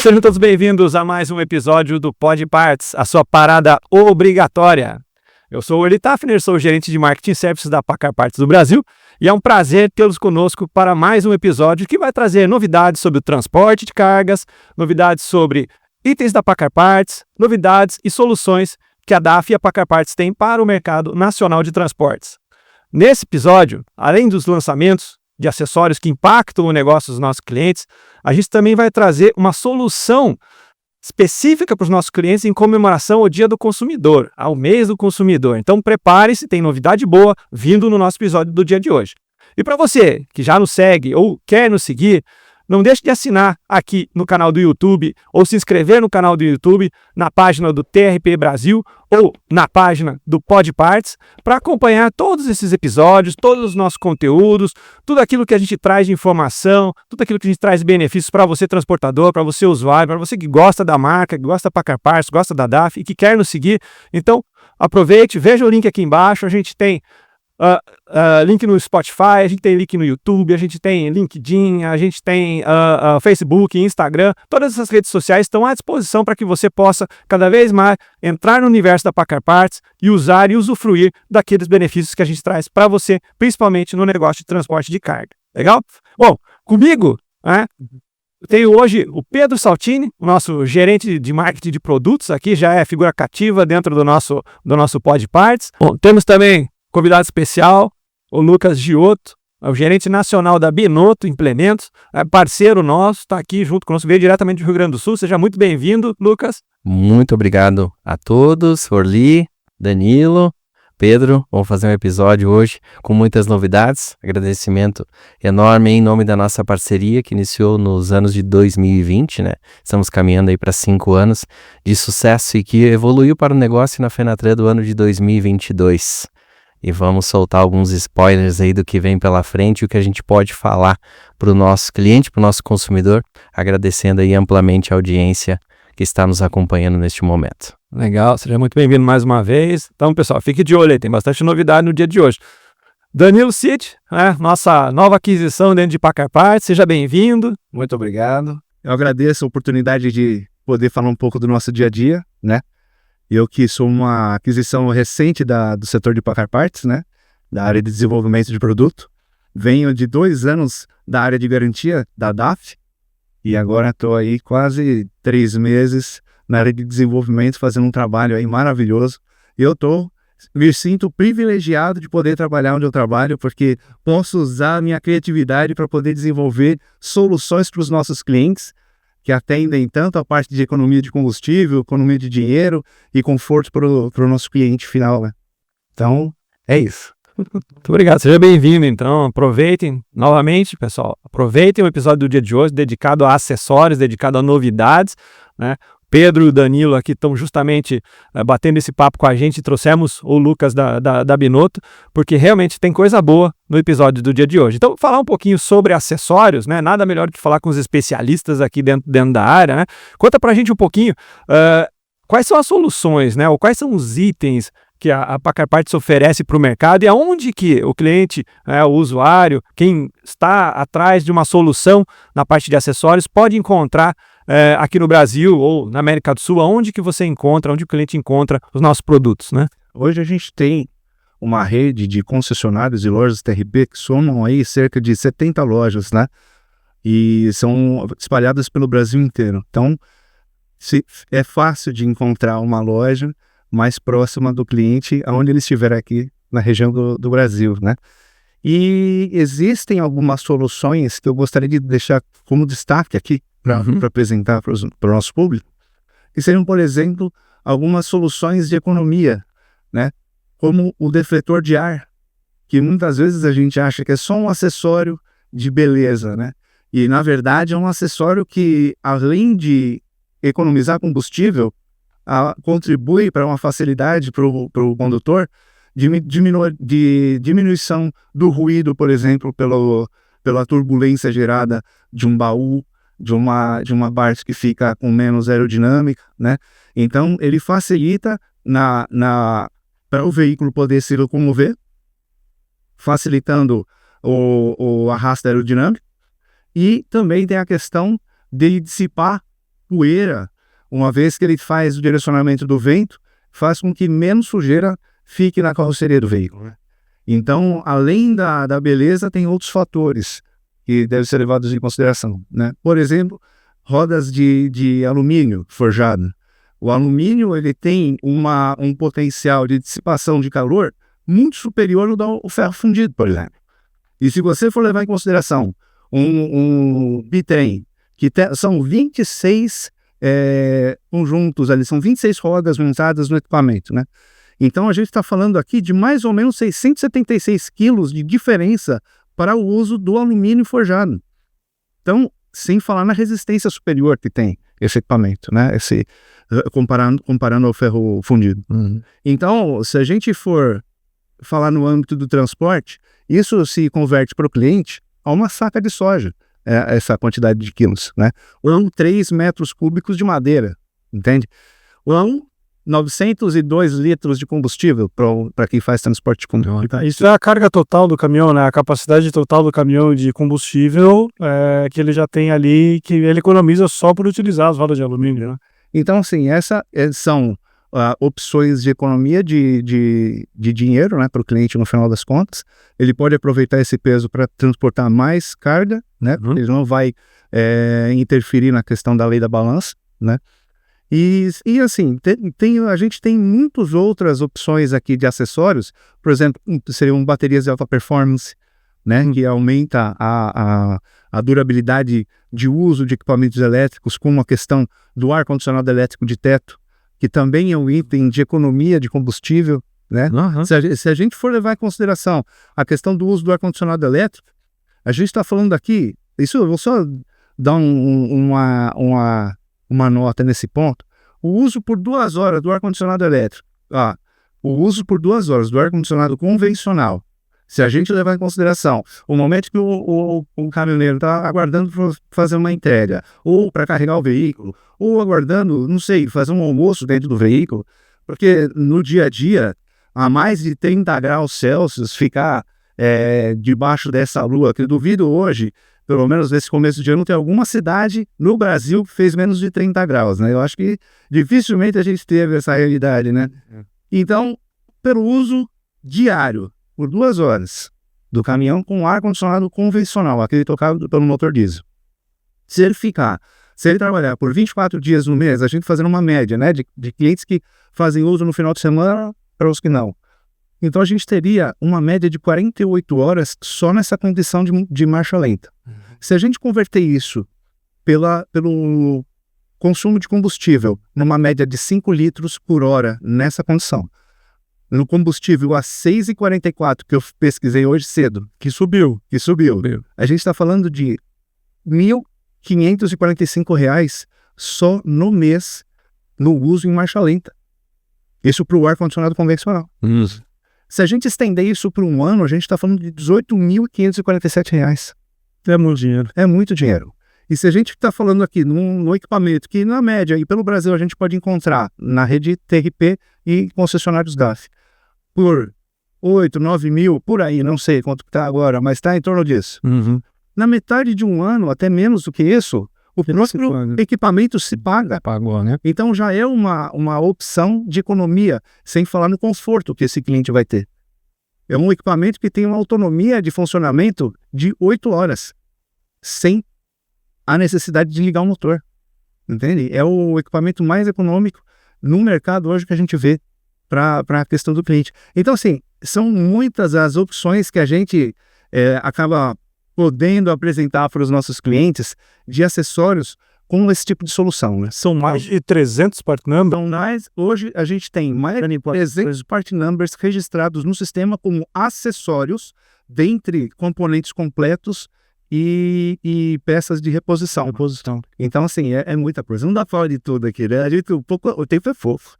Sejam todos bem-vindos a mais um episódio do Pod Parts, a sua parada obrigatória. Eu sou o Eli Tafner, sou o gerente de Marketing Services da Packard Parts do Brasil e é um prazer tê-los conosco para mais um episódio que vai trazer novidades sobre o transporte de cargas, novidades sobre itens da Packard Parts, novidades e soluções que a DAF e a Packard Parts têm para o mercado nacional de transportes. Nesse episódio, além dos lançamentos de acessórios que impactam o negócio dos nossos clientes, a gente também vai trazer uma solução específica para os nossos clientes em comemoração ao Dia do Consumidor, ao mês do consumidor. Então prepare-se, tem novidade boa vindo no nosso episódio do dia de hoje. E para você que já nos segue ou quer nos seguir, não deixe de assinar aqui no canal do YouTube ou se inscrever no canal do YouTube, na página do TRP Brasil ou na página do Pod Parts para acompanhar todos esses episódios, todos os nossos conteúdos, tudo aquilo que a gente traz de informação, tudo aquilo que a gente traz de benefícios para você transportador, para você usuário, para você que gosta da marca, que gosta da Packard Parts, gosta da DAF e que quer nos seguir. Então aproveite, veja o link aqui embaixo, a gente tem link no Spotify, a gente tem link no YouTube, a gente tem LinkedIn, a gente tem Facebook, Instagram, todas essas redes sociais estão à disposição para que você possa cada vez mais entrar no universo da Packard Parts e usar e usufruir daqueles benefícios que a gente traz para você, principalmente no negócio de transporte de carga. Legal? Bom, comigo, eu tenho hoje o Pedro Saltini, o nosso gerente de marketing de produtos, aqui já é figura cativa dentro do nosso Pod Parts. Bom, temos também convidado especial, o Lucas Giotto, o gerente nacional da Binotto Implementos, parceiro nosso, está aqui junto conosco, veio diretamente do Rio Grande do Sul. Seja muito bem-vindo, Lucas. Muito obrigado a todos, Orly, Danilo, Pedro. Vamos fazer um episódio hoje com muitas novidades. Agradecimento enorme em nome da nossa parceria que iniciou nos anos de 2020, né? Estamos caminhando aí para 5 anos de sucesso e que evoluiu para o negócio na Fenatran do ano de 2022. E vamos soltar alguns spoilers aí do que vem pela frente e o que a gente pode falar para o nosso cliente, para o nosso consumidor, agradecendo aí amplamente a audiência que está nos acompanhando neste momento. Legal, seja muito bem-vindo mais uma vez. Então, pessoal, fique de olho aí, tem bastante novidade no dia de hoje. Danilo Cid, nossa nova aquisição dentro de Packard Parts, seja bem-vindo. Muito obrigado. Eu agradeço a oportunidade de poder falar um pouco do nosso dia a dia, né? Eu que sou uma aquisição recente do setor de Packard Parts, né? Da área de desenvolvimento de produto. Venho de 2 anos da área de garantia da DAF e agora estou aí quase 3 meses na área de desenvolvimento fazendo um trabalho aí maravilhoso. E me sinto privilegiado de poder trabalhar onde eu trabalho porque posso usar a minha criatividade para poder desenvolver soluções para os nossos clientes que atendem tanto a parte de economia de combustível, economia de dinheiro e conforto para o nosso cliente final, né? Então, é isso. Muito obrigado, seja bem-vindo. Então, aproveitem novamente, pessoal, aproveitem o episódio do dia de hoje dedicado a acessórios, dedicado a novidades, né? Pedro e o Danilo aqui estão justamente batendo esse papo com a gente e trouxemos o Lucas da Binotto, porque realmente tem coisa boa no episódio do dia de hoje. Então, falar um pouquinho sobre acessórios, né? Nada melhor do que falar com os especialistas aqui dentro da área, né? Conta pra gente um pouquinho quais são as soluções, né? Ou quais são os itens que a Packard Parts oferece para o mercado e aonde que o cliente, o usuário, quem está atrás de uma solução na parte de acessórios pode encontrar aqui no Brasil ou na América do Sul, onde que você encontra, onde o cliente encontra os nossos produtos, né? Hoje a gente tem uma rede de concessionários e lojas TRP que somam aí cerca de 70 lojas, né? E são espalhadas pelo Brasil inteiro. Então, é fácil de encontrar uma loja mais próxima do cliente, aonde ele estiver aqui na região do Brasil, né? E existem algumas soluções que eu gostaria de deixar como destaque aqui para apresentar para o nosso público, que seriam, por exemplo, algumas soluções de economia, né? Como o defletor de ar, que muitas vezes a gente acha que é só um acessório de beleza, né? E, na verdade, é um acessório que, além de economizar combustível, contribui para uma facilidade para o condutor de diminuição do ruído, por exemplo, pela turbulência gerada de um baú, de uma parte que fica com menos aerodinâmica, né? Então, ele facilita para o veículo poder se locomover, facilitando o arrasto aerodinâmico, e também tem a questão de dissipar poeira, uma vez que ele faz o direcionamento do vento, faz com que menos sujeira fique na carroceria do veículo, né? Então, além da beleza, tem outros fatores que devem ser levados em consideração, né? Por exemplo, rodas de alumínio forjado. O alumínio ele tem um potencial de dissipação de calor muito superior ao do ferro fundido, por exemplo. E se você for levar em consideração um bitrem, que são 26 conjuntos ali, são 26 rodas montadas no equipamento, né? Então a gente está falando aqui de mais ou menos 676 quilos de diferença para o uso do alumínio forjado. Então, sem falar na resistência superior que tem esse equipamento, né? Comparando ao ferro fundido. Então, se a gente for falar no âmbito do transporte, isso se converte para o cliente a uma saca de soja, essa quantidade de quilos, né? Ou 3 metros cúbicos de madeira, entende? Ou 902 litros de combustível para quem faz transporte de combustível. Isso é a carga total do caminhão, né? A capacidade total do caminhão de combustível que ele já tem ali, que ele economiza só por utilizar as rodas de alumínio, né? Então, assim, essas são opções de economia de dinheiro, né, para o cliente no final das contas. Ele pode aproveitar esse peso para transportar mais carga, né? Ele não vai interferir na questão da lei da balança, né? E assim, a gente tem muitas outras opções aqui de acessórios, por exemplo, seriam baterias de alta performance, né, que aumenta a durabilidade de uso de equipamentos elétricos, como a questão do ar-condicionado elétrico de teto, que também é um item de economia de combustível, né? Se a gente for levar em consideração a questão do uso do ar-condicionado elétrico, a gente está falando aqui, isso eu vou só dar uma nota nesse ponto. O uso por 2 horas do ar-condicionado elétrico, o uso por 2 horas do ar-condicionado convencional, se a gente levar em consideração o momento que o caminhoneiro está aguardando para fazer uma entrega, ou para carregar o veículo, ou aguardando, não sei, fazer um almoço dentro do veículo, porque no dia a dia, a mais de 30 graus Celsius, ficar debaixo dessa lua, que eu duvido hoje, pelo menos nesse começo de ano, tem alguma cidade no Brasil que fez menos de 30 graus, né? Eu acho que dificilmente a gente teve essa realidade, né? Então, pelo uso diário, por 2 horas, do caminhão com ar-condicionado convencional, aquele tocado pelo motor diesel. Se ele trabalhar por 24 dias no mês, a gente fazendo uma média, né, de clientes que fazem uso no final de semana para os que não. Então a gente teria uma média de 48 horas só nessa condição de marcha lenta. Se a gente converter isso pelo consumo de combustível numa média de 5 litros por hora nessa condição, no combustível a 6,44, que eu pesquisei hoje cedo, que subiu. A gente está falando de R$ 1.545 só no mês no uso em marcha lenta. Isso para o ar-condicionado convencional. Se a gente estender isso para um ano, a gente está falando de R$ 18.547. É muito dinheiro. É muito dinheiro. E se a gente está falando aqui num equipamento que, na média, e pelo Brasil, a gente pode encontrar na rede TRP e concessionários GAF, por 8, 9 mil, por aí, não sei quanto está agora, mas está em torno disso. Na metade de um ano, até menos do que isso, o próprio equipamento se paga. Pagou, né? Então já é uma opção de economia, sem falar no conforto que esse cliente vai ter. É um equipamento que tem uma autonomia de funcionamento de 8 horas, sem a necessidade de ligar o motor. Entende? É o equipamento mais econômico no mercado hoje que a gente vê para a questão do cliente. Então, assim, são muitas as opções que a gente acaba podendo apresentar para os nossos clientes de acessórios com esse tipo de solução, né? São mais de 300 part numbers. Então, hoje a gente tem mais de 300 part numbers registrados no sistema como acessórios, dentre componentes completos e peças de reposição. Então, assim, é muita coisa. Não dá pra falar de tudo aqui, né? O tempo é fofo.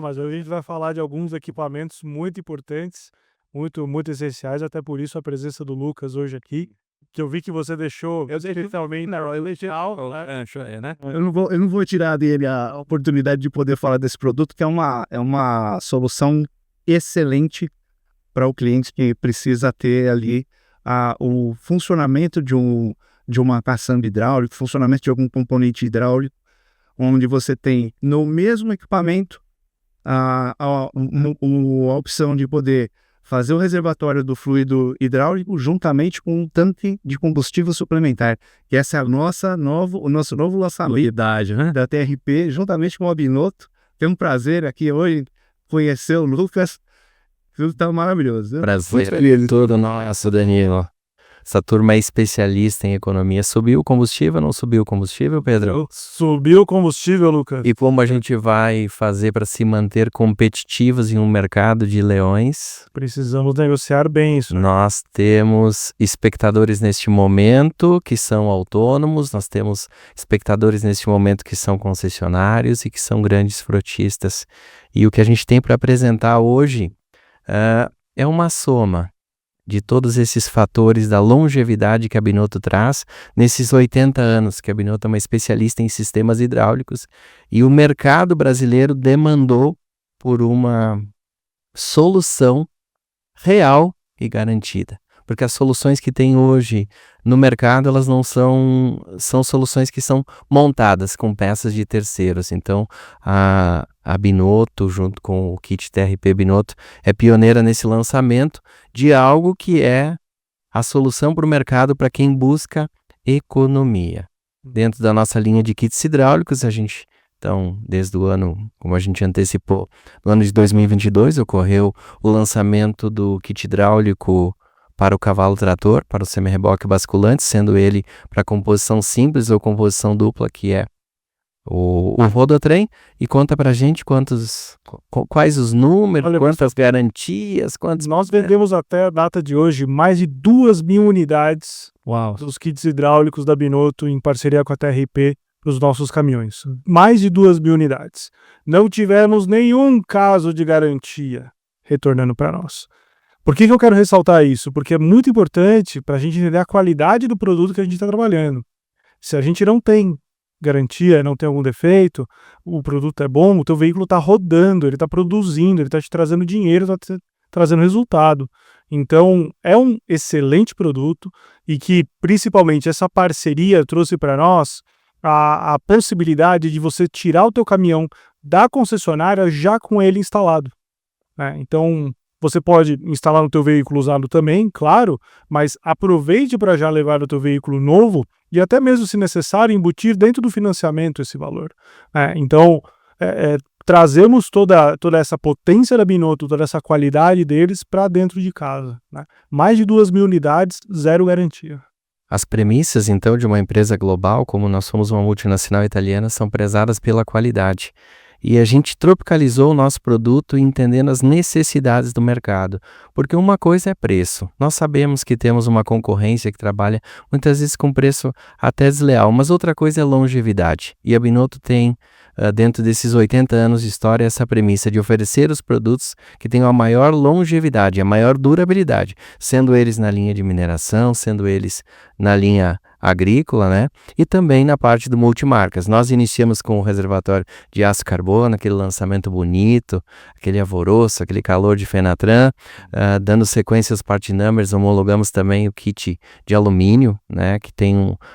Mas a gente vai falar de alguns equipamentos muito importantes, muito, muito essenciais, até por isso a presença do Lucas hoje aqui, que eu vi que você deixou especialmente na Royal Legião, né? Eu não vou tirar dele a oportunidade de poder falar desse produto, que é uma solução excelente para o cliente que precisa ter ali o funcionamento de uma caçamba hidráulica, funcionamento de algum componente hidráulico, onde você tem no mesmo equipamento a opção de poder fazer o reservatório do fluido hidráulico juntamente com um tanque de combustível suplementar. Que essa é o nosso novo lançamento né? da TRP, juntamente com o Binotto. Tenho um prazer aqui hoje conhecer o Lucas. Tudo está maravilhoso. Viu? Prazer todo nosso, Danilo. Essa turma é especialista em economia. Subiu o combustível ou não subiu o combustível, Pedro? Subiu o combustível, Lucas. E como a gente vai fazer para se manter competitivos em um mercado de leões? Precisamos negociar bem isso. Nós temos espectadores neste momento que são autônomos, nós temos espectadores neste momento que são concessionários e que são grandes frotistas. E o que a gente tem para apresentar hoje é uma soma de todos esses fatores da longevidade que a Binotto traz nesses 80 anos, que a Binotto é uma especialista em sistemas hidráulicos, e o mercado brasileiro demandou por uma solução real e garantida. Porque as soluções que tem hoje no mercado, elas não são soluções que são montadas com peças de terceiros. Então, a Binotto, junto com o kit TRP Binotto, é pioneira nesse lançamento de algo que é a solução para o mercado para quem busca economia. Dentro da nossa linha de kits hidráulicos, a gente, então, desde o ano, como a gente antecipou, no ano de 2022, ocorreu o lançamento do kit hidráulico para o cavalo trator, para o semi-reboque basculante, sendo ele para composição simples ou composição dupla, que é o rodotrem. E conta pra gente quais os números, quantas garantias, quantos... Nós vendemos até a data de hoje mais de 2.000 unidades dos kits hidráulicos da Binotto em parceria com a TRP para os nossos caminhões. Mais de 2.000 unidades. Não tivemos nenhum caso de garantia retornando para nós. Por que eu quero ressaltar isso? Porque é muito importante para a gente entender a qualidade do produto que a gente está trabalhando. Se a gente não tem garantia, não tem algum defeito, o produto é bom, o teu veículo está rodando, ele está produzindo, ele está te trazendo dinheiro, está te trazendo resultado. Então, é um excelente produto e que, principalmente, essa parceria trouxe para nós a possibilidade de você tirar o teu caminhão da concessionária já com ele instalado, né? Então, você pode instalar no teu veículo usado também, claro, mas aproveite para já levar o teu veículo novo e até mesmo, se necessário, embutir dentro do financiamento esse valor. Então, trazemos toda essa potência da Binotto, toda essa qualidade deles para dentro de casa, né? Mais de 2.000 unidades, zero garantia. As premissas, então, de uma empresa global, como nós somos uma multinacional italiana, são prezadas pela qualidade. E a gente tropicalizou o nosso produto entendendo as necessidades do mercado. Porque uma coisa é preço. Nós sabemos que temos uma concorrência que trabalha muitas vezes com preço até desleal, mas outra coisa é longevidade. E a Binotto tem, dentro desses 80 anos de história, essa premissa de oferecer os produtos que tenham a maior longevidade, a maior durabilidade, sendo eles na linha de mineração, sendo eles na linha agrícola, né? E também na parte do multimarcas. Nós iniciamos com o reservatório de aço carbono, aquele lançamento bonito, aquele alvoroço, aquele calor de Fenatran, dando sequência aos part numbers, homologamos também o kit de alumínio, né? Que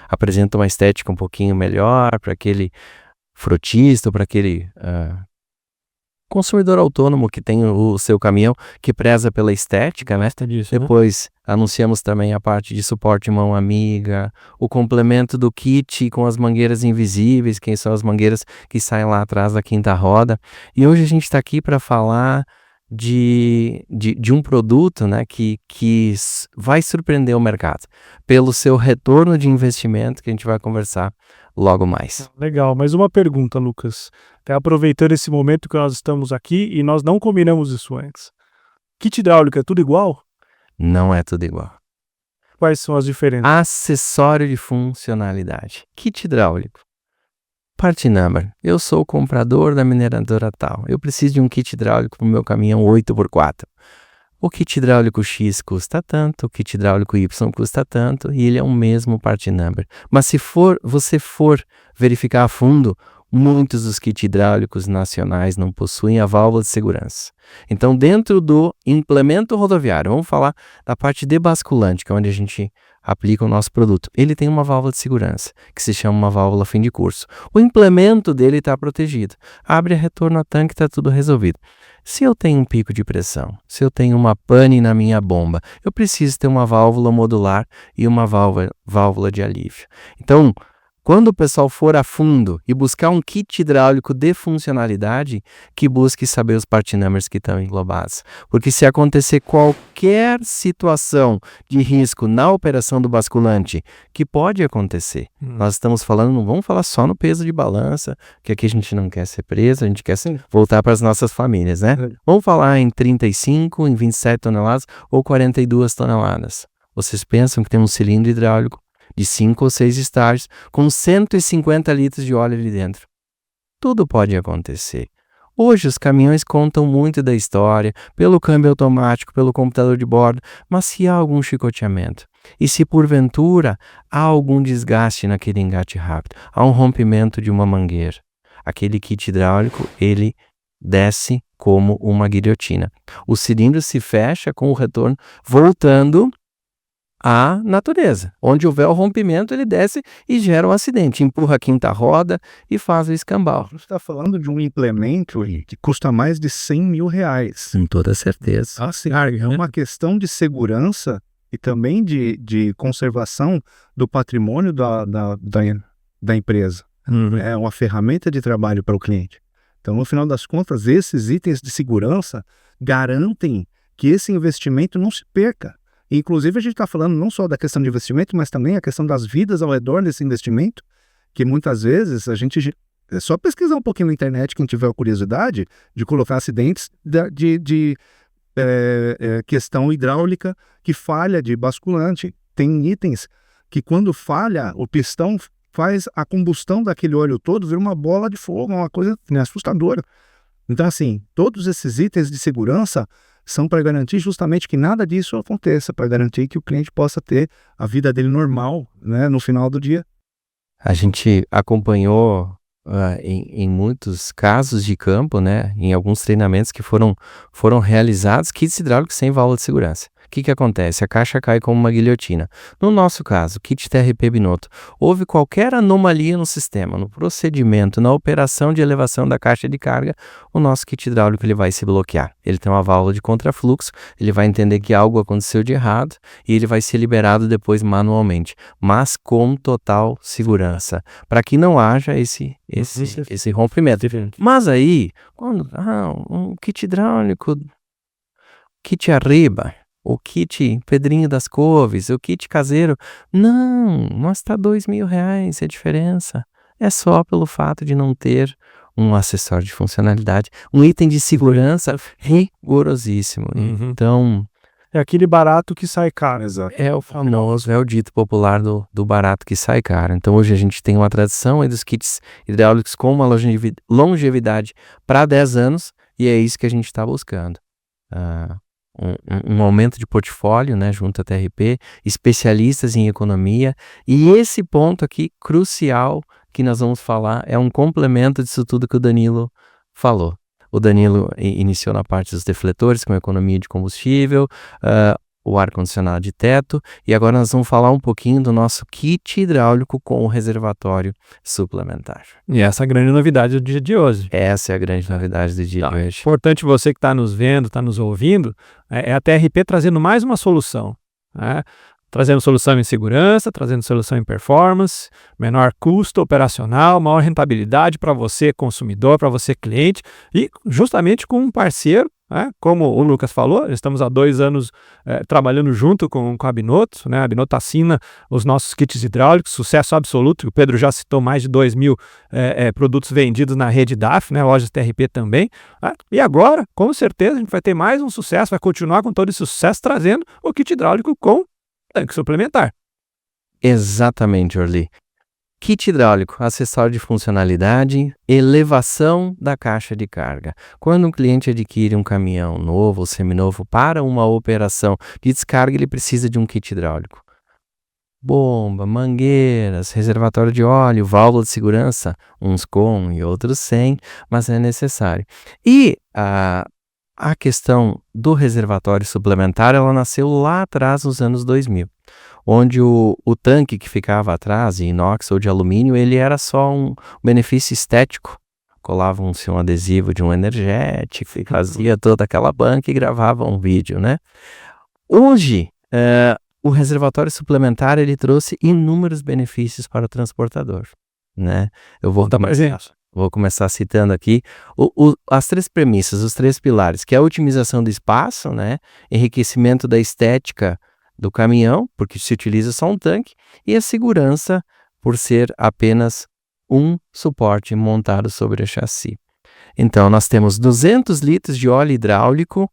apresenta uma estética um pouquinho melhor para aquele frotista, para aquele consumidor autônomo que tem o seu caminhão, que preza pela estética, né? Depois anunciamos também a parte de suporte mão amiga, o complemento do kit com as mangueiras invisíveis, que são as mangueiras que saem lá atrás da quinta roda. E hoje a gente está aqui para falar de um produto, né, que vai surpreender o mercado pelo seu retorno de investimento, que a gente vai conversar logo mais. Legal, mas uma pergunta, Lucas. Até aproveitando esse momento que nós estamos aqui e nós não combinamos isso antes. Kit hidráulico é tudo igual? Não é tudo igual. Quais são as diferenças? Acessório de funcionalidade. Kit hidráulico. Part number. Eu sou o comprador da mineradora tal. Eu preciso de um kit hidráulico para o meu caminhão 8x4. O kit hidráulico X custa tanto, o kit hidráulico Y custa tanto, e ele é o mesmo part number. Mas se você for verificar a fundo, Muitos dos kits hidráulicos nacionais não possuem a válvula de segurança. Então, dentro do implemento rodoviário, vamos falar da parte de basculante, que é onde a gente aplica o nosso produto. Ele tem uma válvula de segurança, que se chama uma válvula fim de curso. O implemento dele está protegido. Abre retorno a tanque, está tudo resolvido. Se eu tenho um pico de pressão, se eu tenho uma pane na minha bomba, eu preciso ter uma válvula modular e uma válvula de alívio. Então, quando o pessoal for a fundo e buscar um kit hidráulico de funcionalidade, que busque saber os part numbers que estão englobados. Porque se acontecer qualquer situação de risco na operação do basculante, que pode acontecer, nós estamos falando, não vamos falar só no peso de balança, que aqui a gente não quer ser preso, a gente quer voltar para as nossas famílias, né? Vamos falar em 35, em 27 toneladas ou 42 toneladas. Vocês pensam que tem um cilindro hidráulico de 5 ou 6 estágios, com 150 litros de óleo ali dentro. Tudo pode acontecer. Hoje os caminhões contam muito da história, pelo câmbio automático, pelo computador de bordo, mas se há algum chicoteamento, e se porventura há algum desgaste naquele engate rápido, há um rompimento de uma mangueira, aquele kit hidráulico, ele desce como uma guilhotina. O cilindro se fecha com o retorno voltando à natureza. Onde houver o rompimento, ele desce e gera um acidente, empurra a quinta roda e faz o escambau. Você está falando de um implemento que custa mais de 100 mil reais. Com toda certeza. Assim, é uma questão de segurança e também de conservação do patrimônio da empresa. É uma ferramenta de trabalho para o cliente. Então, no final das contas, esses itens de segurança garantem que esse investimento não se perca. Inclusive, a gente está falando não só da questão de investimento, mas também a questão das vidas ao redor desse investimento, que muitas vezes a gente... É só pesquisar um pouquinho na internet, quem tiver curiosidade, de colocar acidentes de questão hidráulica que falha de basculante. Tem itens que quando falha, o pistão faz a combustão daquele óleo todo, vira uma bola de fogo, uma coisa assustadora. Então, assim, todos esses itens de segurança são para garantir justamente que nada disso aconteça, para garantir que o cliente possa ter a vida dele normal, né, no final do dia. A gente acompanhou em muitos casos de campo, né, em alguns treinamentos que foram realizados, kits hidráulicos sem válvula de segurança. O que acontece? A caixa cai como uma guilhotina. No nosso caso, kit TRP Binotto, houve qualquer anomalia no sistema, no procedimento, na operação de elevação da caixa de carga, o nosso kit hidráulico ele vai se bloquear. Ele tem uma válvula de contrafluxo, ele vai entender que algo aconteceu de errado e ele vai ser liberado depois manualmente, mas com total segurança, para que não haja esse rompimento. Mas aí, quando um kit hidráulico, kit Arriba, o kit Pedrinho das Couves, o kit caseiro, não, mas está R$2.000 a diferença. É só pelo fato de não ter um acessório de funcionalidade, um item de segurança rigorosíssimo. Então, é aquele barato que sai caro. Exato. É o famoso, é o dito popular do barato que sai caro. Então hoje a gente tem uma tradição aí dos kits hidráulicos com uma longevidade para 10 anos e é isso que a gente está buscando. Um aumento de portfólio, né, junto à TRP, especialistas em economia, e esse ponto aqui crucial que nós vamos falar é um complemento disso tudo que o Danilo falou. O Danilo iniciou na parte dos defletores com economia de combustível, o ar-condicionado de teto, e agora nós vamos falar um pouquinho do nosso kit hidráulico com o reservatório suplementar. E essa é a grande novidade do dia de hoje. Essa é a grande novidade do dia de hoje. Importante você que está nos vendo, está nos ouvindo, é a TRP trazendo mais uma solução, né? Trazendo solução em segurança, trazendo solução em performance, menor custo operacional, maior rentabilidade para você consumidor, para você cliente, e justamente com um parceiro, né? Como o Lucas falou, estamos há 2 anos trabalhando junto com a Binotto, né? A Binotto assina os nossos kits hidráulicos, sucesso absoluto. O Pedro já citou mais de 2.000 produtos vendidos na rede DAF, né? Lojas TRP também. Né? E agora, com certeza, a gente vai ter mais um sucesso, vai continuar com todo esse sucesso, trazendo o kit hidráulico com tanque suplementar. Exatamente, Orly. Kit hidráulico, acessório de funcionalidade, elevação da caixa de carga. Quando um cliente adquire um caminhão novo ou seminovo para uma operação de descarga, ele precisa de um kit hidráulico. bomba, mangueiras, reservatório de óleo, válvula de segurança, uns com e outros sem, mas é necessário. E a questão do reservatório suplementar, ela nasceu lá atrás, nos anos 2000, onde o tanque que ficava atrás, de inox ou de alumínio, ele era só um benefício estético. Colavam-se um adesivo de um energético, e fazia toda aquela banca e gravava um vídeo, né? Hoje, o reservatório suplementar, ele trouxe inúmeros benefícios para o transportador, né? Eu vou dar mais exemplos. Vou começar citando aqui as 3 premissas, os 3 pilares, que é a otimização do espaço, né? Enriquecimento da estética do caminhão, porque se utiliza só um tanque, e a segurança por ser apenas um suporte montado sobre o chassi. Então, nós temos 200 litros de óleo hidráulico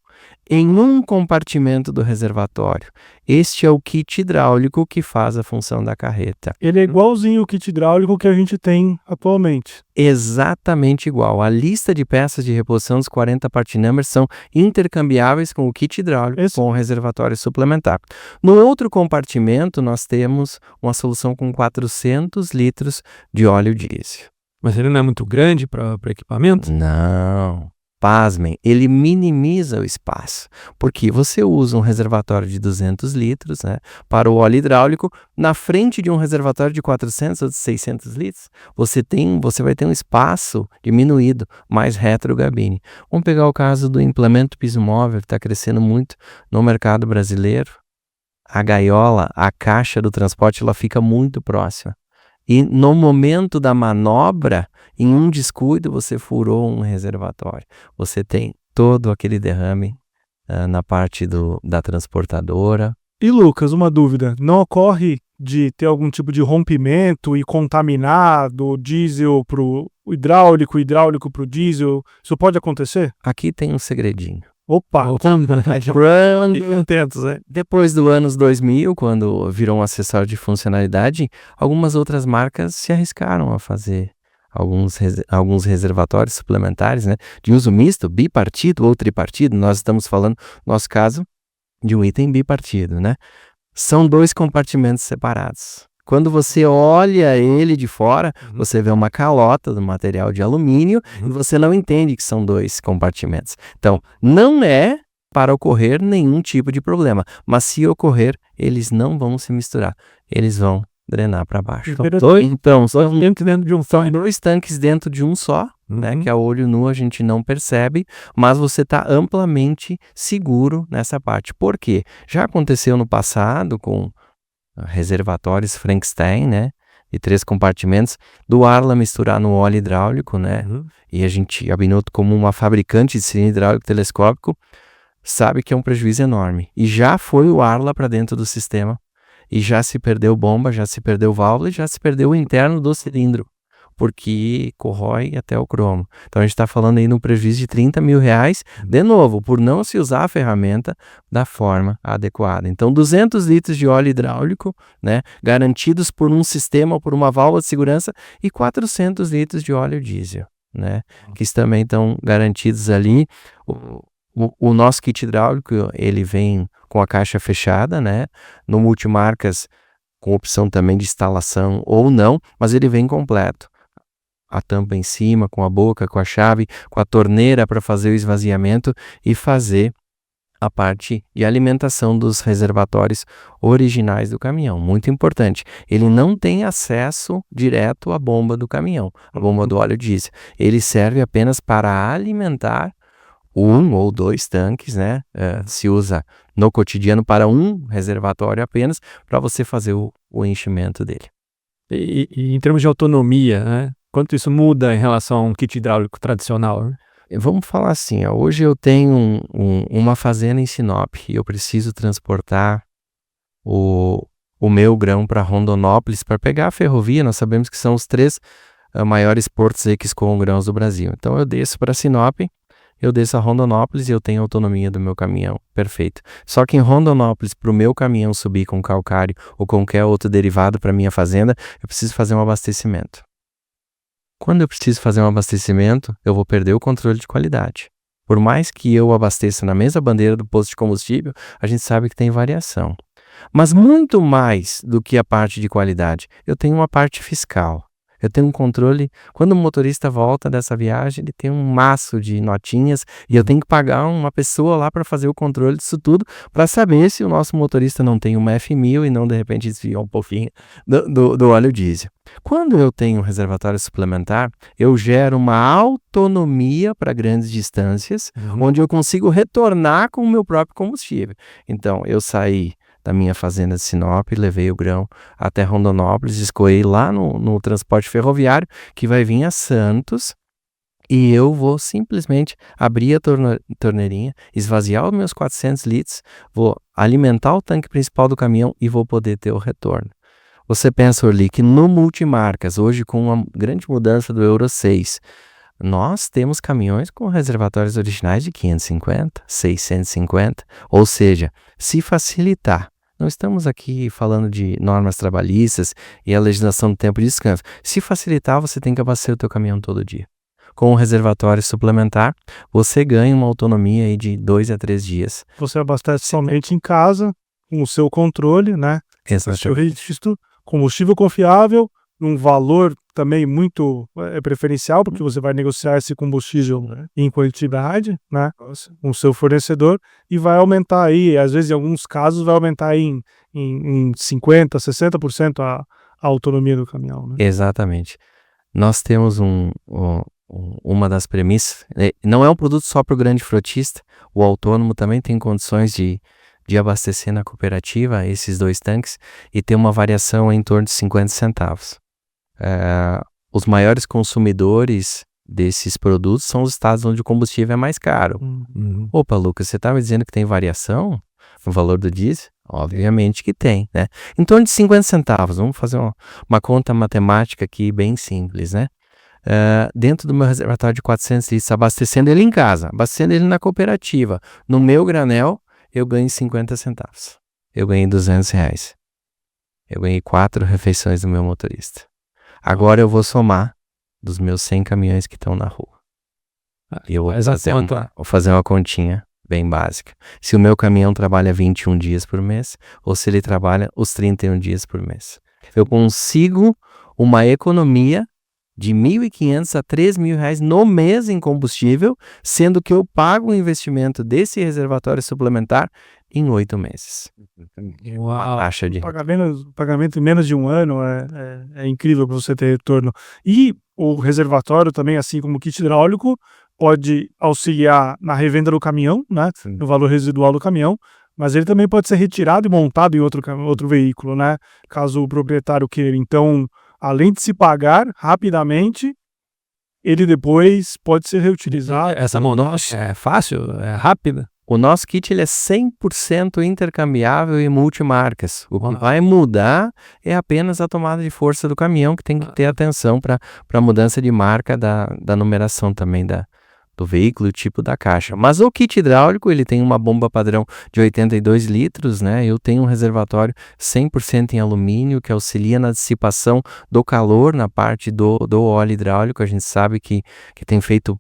em um compartimento do reservatório. Este é o kit hidráulico que faz a função da carreta. Ele é igualzinho o kit hidráulico que a gente tem atualmente. Exatamente igual. A lista de peças de reposição dos 40 part numbers são intercambiáveis com o kit hidráulico, com o reservatório suplementar. No outro compartimento, nós temos uma solução com 400 litros de óleo diesel. Mas ele não é muito grande para equipamento? Não. Pasmem, ele minimiza o espaço, porque você usa um reservatório de 200 litros, né, para o óleo hidráulico, na frente de um reservatório de 400 ou de 600 litros, você vai ter um espaço diminuído, mais retro gabine. Vamos pegar o caso do implemento piso móvel, que está crescendo muito no mercado brasileiro. A gaiola, a caixa do transporte, ela fica muito próxima. E no momento da manobra, em um descuido, você furou um reservatório. Você tem todo aquele derrame na parte da transportadora. E Lucas, uma dúvida, não ocorre de ter algum tipo de rompimento e contaminar do diesel para o hidráulico para o diesel? Isso pode acontecer? Aqui tem um segredinho. Opa! Depois do anos 2000, quando virou um acessório de funcionalidade, algumas outras marcas se arriscaram a fazer alguns reservatórios suplementares, né, de uso misto, bipartido ou tripartido. Nós estamos falando, no nosso caso, de um item bipartido, né? São 2 compartimentos separados. Quando você olha ele de fora, você vê uma calota do material de alumínio e você não entende que são 2 compartimentos. Então, não é para ocorrer nenhum tipo de problema, mas se ocorrer, eles não vão se misturar, eles vão drenar para baixo. Então, são 2 tanques dentro de um só, né, que a olho nu a gente não percebe, mas você está amplamente seguro nessa parte. Por quê? Já aconteceu no passado com reservatórios Frankenstein, né, de 3 compartimentos, do Arla misturar no óleo hidráulico, né, e a Binotto, como uma fabricante de cilindro hidráulico telescópico, sabe que é um prejuízo enorme. E já foi o Arla para dentro do sistema, e já se perdeu bomba, já se perdeu válvula, e já se perdeu o interno do cilindro, porque corrói até o cromo. Então a gente está falando aí no prejuízo de R$30 mil, de novo, por não se usar a ferramenta da forma adequada. Então 200 litros de óleo hidráulico, né, garantidos por um sistema ou por uma válvula de segurança, e 400 litros de óleo diesel, né, que também estão garantidos ali. O nosso kit hidráulico, ele vem com a caixa fechada, né, no multimarcas, com opção também de instalação ou não, mas ele vem completo. A tampa em cima, com a boca, com a chave, com a torneira para fazer o esvaziamento e fazer a parte de alimentação dos reservatórios originais do caminhão. Muito importante. Ele não tem acesso direto à bomba do caminhão, a bomba do óleo diesel. Ele serve apenas para alimentar 1 ou 2 tanques, né? Se usa no cotidiano para um reservatório apenas, para você fazer o enchimento dele. E em termos de autonomia, né? Quanto isso muda em relação a um kit hidráulico tradicional? Né? Vamos falar assim, hoje eu tenho uma fazenda em Sinop e eu preciso transportar o meu grão para Rondonópolis para pegar a ferrovia. Nós sabemos que são os 3 maiores portos aí que escoam grãos do Brasil. Então eu desço para Sinop, eu desço a Rondonópolis e eu tenho autonomia do meu caminhão, perfeito. Só que em Rondonópolis, para o meu caminhão subir com calcário ou qualquer outro derivado para minha fazenda, eu preciso fazer um abastecimento. Quando eu preciso fazer um abastecimento, eu vou perder o controle de qualidade. Por mais que eu abasteça na mesma bandeira do posto de combustível, a gente sabe que tem variação. Mas muito mais do que a parte de qualidade, eu tenho uma parte fiscal. Eu tenho um controle. Quando o motorista volta dessa viagem, ele tem um maço de notinhas e eu tenho que pagar uma pessoa lá para fazer o controle disso tudo, para saber se o nosso motorista não tem uma F1000 e não de repente desviou um pouquinho do óleo diesel. Quando eu tenho um reservatório suplementar, eu gero uma autonomia para grandes distâncias, onde eu consigo retornar com o meu próprio combustível. Então, eu saí da minha fazenda de Sinop, levei o grão até Rondonópolis, escoei lá no transporte ferroviário, que vai vir a Santos, e eu vou simplesmente abrir a torneirinha, esvaziar os meus 400 litros, vou alimentar o tanque principal do caminhão e vou poder ter o retorno. Você pensa, Orly, que no multimarcas, hoje com uma grande mudança do Euro 6, nós temos caminhões com reservatórios originais de 550, 650, ou seja, se facilitar. Não estamos aqui falando de normas trabalhistas e a legislação do tempo de descanso. Se facilitar, você tem que abastecer o teu caminhão todo dia. Com o reservatório suplementar, você ganha uma autonomia aí de 2 a 3 dias. Você abastece somente em casa, com o seu controle, né? O seu registro, combustível confiável, num valor também muito preferencial, porque você vai negociar esse combustível em quantidade, né, com o seu fornecedor, e vai aumentar aí, às vezes em alguns casos, vai aumentar aí em 50%, 60% a autonomia do caminhão. Né? Exatamente. Nós temos uma das premissas, não é um produto só para o grande frotista, o autônomo também tem condições de abastecer na cooperativa esses 2 tanques e ter uma variação em torno de 50 centavos. Os maiores consumidores desses produtos são os estados onde o combustível é mais caro. Opa, Lucas, você estava dizendo que tem variação no valor do diesel? Obviamente que tem, né? Em torno de 50 centavos. Vamos fazer uma conta matemática aqui bem simples, né? Dentro do meu reservatório de 400 litros, abastecendo ele em casa, abastecendo ele na cooperativa, no meu granel, eu ganho 50 centavos. Eu ganhei R$200. Eu ganhei 4 refeições do meu motorista. Agora eu vou somar dos meus 100 caminhões que estão na rua. E eu vou fazer uma continha bem básica. Se o meu caminhão trabalha 21 dias por mês, ou se ele trabalha os 31 dias por mês. Eu consigo uma economia de R$1.500 a R$3.000 no mês em combustível, sendo que eu pago o investimento desse reservatório suplementar em 8 meses. Uau. Taxa de pagamento em menos de um ano é incrível para você ter retorno. E o reservatório também, assim como o kit hidráulico, pode auxiliar na revenda do caminhão, né? No valor residual do caminhão, mas ele também pode ser retirado e montado em outro veículo, né? Caso o proprietário queira. Então, além de se pagar rapidamente, ele depois pode ser reutilizado. Essa mão nossa é fácil, é rápida. O nosso kit ele é 100% intercambiável e multimarcas. O que vai mudar é apenas a tomada de força do caminhão, que tem que ter atenção para a mudança de marca da numeração também do veículo e o tipo da caixa. Mas o kit hidráulico, ele tem uma bomba padrão de 82 litros, né? Eu tenho um reservatório 100% em alumínio, que auxilia na dissipação do calor na parte do óleo hidráulico. A gente sabe que tem feito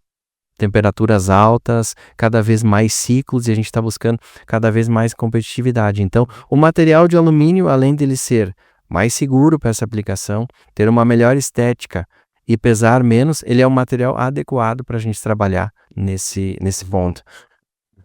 temperaturas altas, cada vez mais ciclos, e a gente está buscando cada vez mais competitividade. Então, o material de alumínio, além dele ser mais seguro para essa aplicação, ter uma melhor estética e pesar menos, ele é um material adequado para a gente trabalhar nesse ponto.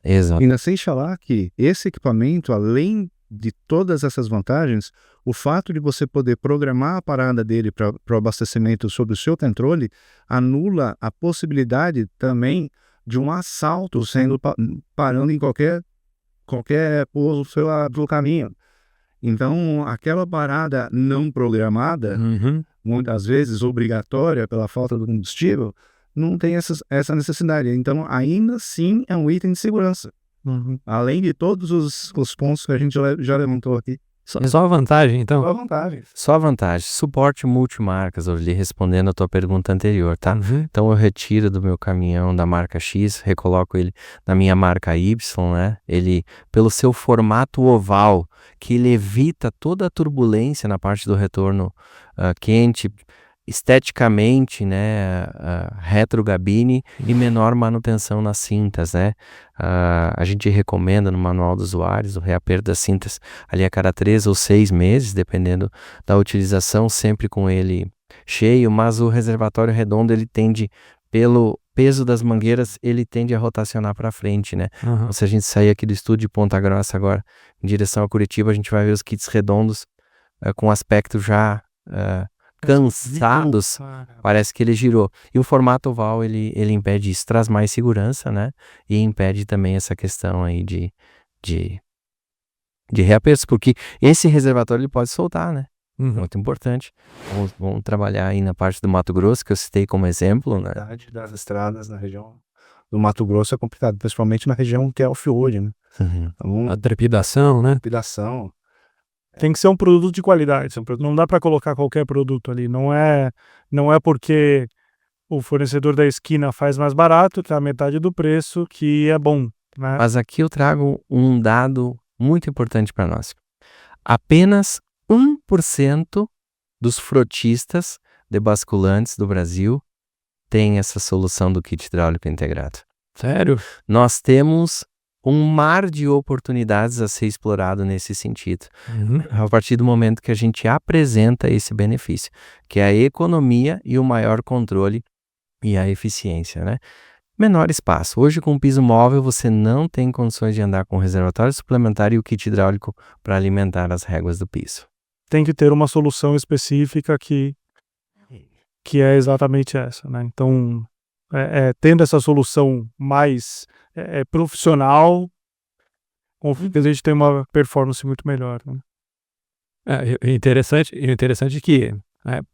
Exato. Ainda sem falar que esse equipamento, além de todas essas vantagens, o fato de você poder programar a parada dele para o abastecimento sob o seu controle anula a possibilidade também de um assalto sendo parando em qualquer pouso do caminho. Então, aquela parada não programada, muitas vezes obrigatória pela falta do combustível, não tem essa necessidade. Então, ainda assim, é um item de segurança. Além de todos os pontos que a gente já levantou aqui. Só a vantagem, então? Só a vantagem. Só a vantagem. Suporte multimarcas, eu lhe respondendo a tua pergunta anterior, tá? Então eu retiro do meu caminhão da marca X, recoloco ele na minha marca Y, né? Ele, pelo seu formato oval, que ele evita toda a turbulência na parte do retorno quente, esteticamente, né, retrogabine e menor manutenção nas cintas, né? A gente recomenda no manual dos usuários o reaperto das cintas ali a cada 3 ou 6 meses, dependendo da utilização, sempre com ele cheio, mas o reservatório redondo, ele tende, pelo peso das mangueiras, ele tende a rotacionar para frente, né? Aham. Então, se a gente sair aqui do estúdio de Ponta Grossa agora, em direção a Curitiba, a gente vai ver os kits redondos com aspecto já cansados, parece que ele girou. E o formato oval, ele impede isso, traz mais segurança, né? E impede também essa questão aí de reapertos, porque esse reservatório ele pode soltar, né? Uhum. Muito importante. Vamos trabalhar aí na parte do Mato Grosso, que eu citei como exemplo, né? A qualidade das estradas na região do Mato Grosso é complicado, principalmente na região que é off-road, né? Então, A trepidação, né? lapidação. Tem que ser um produto de qualidade. Não dá para colocar qualquer produto ali. Não é porque o fornecedor da esquina faz mais barato, tá a metade do preço, que é bom, né? Mas aqui eu trago um dado muito importante para nós. Apenas 1% dos frotistas de basculantes do Brasil tem essa solução do kit hidráulico integrado. Sério? Nós temos um mar de oportunidades a ser explorado nesse sentido, a partir do momento que a gente apresenta esse benefício, que é a economia e o maior controle e a eficiência, né? Menor espaço. Hoje, com o piso móvel, você não tem condições de andar com o reservatório suplementar e o kit hidráulico para alimentar as réguas do piso. Tem que ter uma solução específica que é exatamente essa, né? Então, tendo essa solução mais profissional, com certeza a gente tem uma performance muito melhor, né? Interessante que,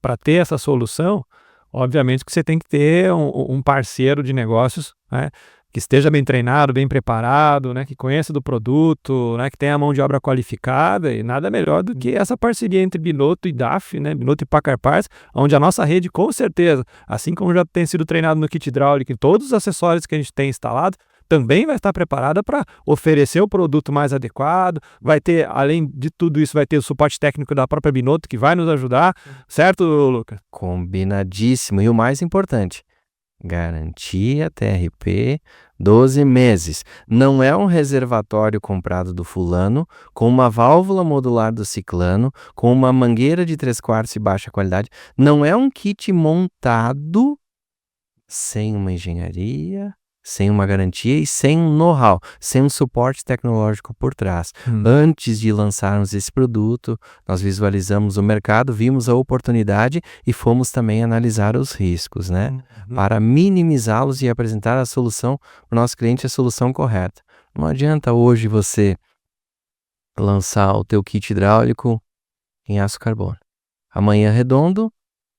para ter essa solução, obviamente que você tem que ter um parceiro de negócios, né, que esteja bem treinado, bem preparado, né, que conheça do produto, né, que tenha a mão de obra qualificada, e nada melhor do que essa parceria entre Binotto e DAF, né, Binotto e Paccar Parts, onde a nossa rede, com certeza, assim como já tem sido treinado no kit hidráulico e todos os acessórios que a gente tem instalado, também vai estar preparada para oferecer o produto mais adequado, vai ter, além de tudo isso, vai ter o suporte técnico da própria Binotto, que vai nos ajudar, certo, Lucas? Combinadíssimo. E o mais importante, garantia TRP 12 meses. Não é um reservatório comprado do fulano, com uma válvula modular do ciclano, com uma mangueira de 3/4 e baixa qualidade. Não é um kit montado sem uma engenharia, sem uma garantia e sem um know-how, sem um suporte tecnológico por trás. Antes de lançarmos esse produto, nós visualizamos o mercado, vimos a oportunidade e fomos também analisar os riscos, né? Para minimizá-los e apresentar a solução para o nosso cliente, a solução correta. Não adianta hoje você lançar o teu kit hidráulico em aço carbono. Amanhã redondo,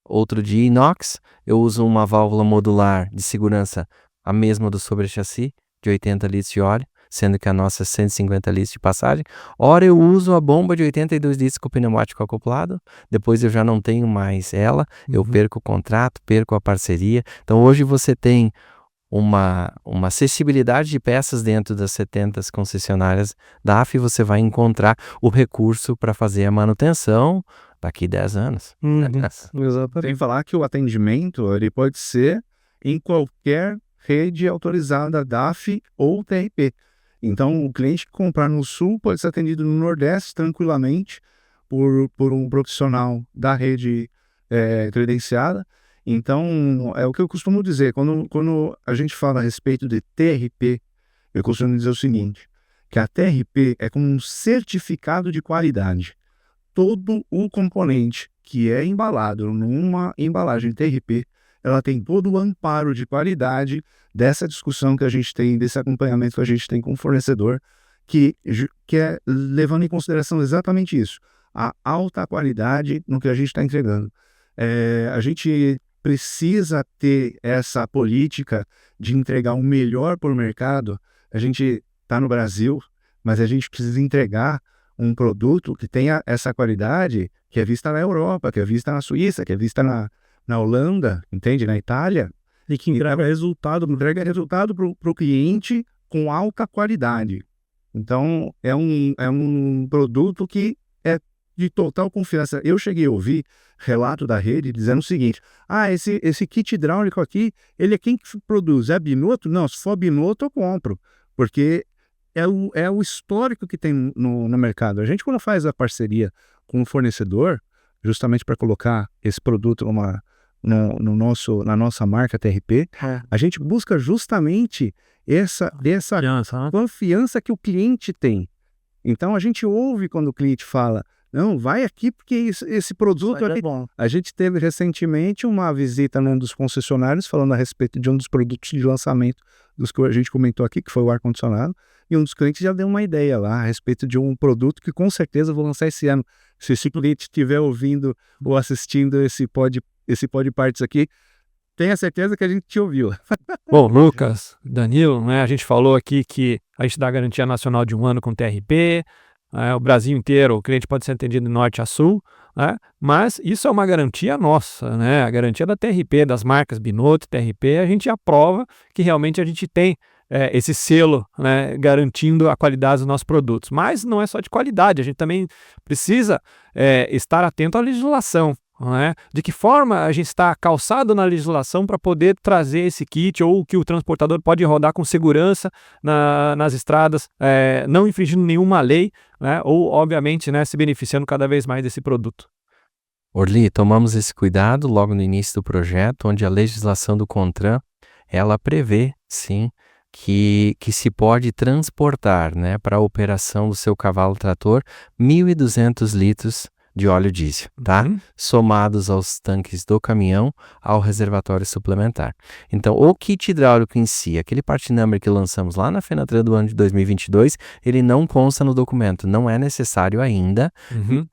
outro dia inox, eu uso uma válvula modular de segurança, a mesma do sobre-chassi, de 80 litros de óleo, sendo que a nossa é 150 litros de passagem. Ora eu uso a bomba de 82 litros com o pneumático acoplado, depois eu já não tenho mais ela, eu perco o contrato, perco a parceria. Então hoje você tem uma acessibilidade de peças dentro das 70 concessionárias da AF, você vai encontrar o recurso para fazer a manutenção daqui 10 anos. Exatamente. Sem falar que o atendimento ele pode ser em qualquer rede autorizada DAF ou TRP. Então, o cliente que comprar no Sul pode ser atendido no Nordeste tranquilamente por um profissional da rede credenciada. Então, é o que eu costumo dizer. Quando a gente fala a respeito de TRP, eu costumo dizer o seguinte, que a TRP é como um certificado de qualidade. Todo o componente que é embalado numa embalagem TRP, ela tem todo o amparo de qualidade dessa discussão que a gente tem, desse acompanhamento que a gente tem com o fornecedor, que é levando em consideração exatamente isso, a alta qualidade no que a gente está entregando. A gente precisa ter essa política de entregar o melhor para o mercado. A gente está no Brasil, mas a gente precisa entregar um produto que tenha essa qualidade que é vista na Europa, que é vista na Suíça, que é vista na Holanda, entende? Na Itália, e que entrega resultado para o cliente com alta qualidade. Então, é um produto que é de total confiança. Eu cheguei a ouvir relato da rede dizendo o seguinte: esse kit hidráulico aqui, ele é quem que produz? É Binotto? Não, se for Binotto eu compro, porque é o histórico que tem no mercado. A gente, quando faz a parceria com o fornecedor, justamente para colocar esse produto na nossa marca TRP, a gente busca justamente essa confiança que o cliente tem. Então a gente ouve quando o cliente fala: não, vai aqui porque esse produto aqui... A gente teve recentemente uma visita num dos concessionários falando a respeito de um dos produtos de lançamento dos que a gente comentou aqui, que foi o ar-condicionado, e um dos clientes já deu uma ideia lá a respeito de um produto que com certeza vou lançar esse ano. Se esse cliente estiver ouvindo ou assistindo esse Pod Parts aqui, tenha certeza que a gente te ouviu. Bom, Lucas, Danilo, né, a gente falou aqui que a gente dá garantia nacional de 1 ano com TRP, o Brasil inteiro, o cliente pode ser atendido de norte a sul, né, mas isso é uma garantia nossa, né, a garantia da TRP, das marcas Binotto, TRP, a gente aprova que realmente a gente tem esse selo, né, garantindo a qualidade dos nossos produtos. Mas não é só de qualidade, a gente também precisa estar atento à legislação. Não é? De que forma a gente está calçado na legislação para poder trazer esse kit, ou que o transportador pode rodar com segurança nas estradas, não infringindo nenhuma lei, né? Ou, obviamente, né, se beneficiando cada vez mais desse produto. Orly, tomamos esse cuidado logo no início do projeto, onde a legislação do CONTRAN, ela prevê, sim, que se pode transportar, né, para a operação do seu cavalo trator 1.200 litros de óleo diesel, tá? Somados aos tanques do caminhão, ao reservatório suplementar. Então, o kit hidráulico em si, aquele part number que lançamos lá na Fenatran do ano de 2022, ele não consta no documento, não é necessário ainda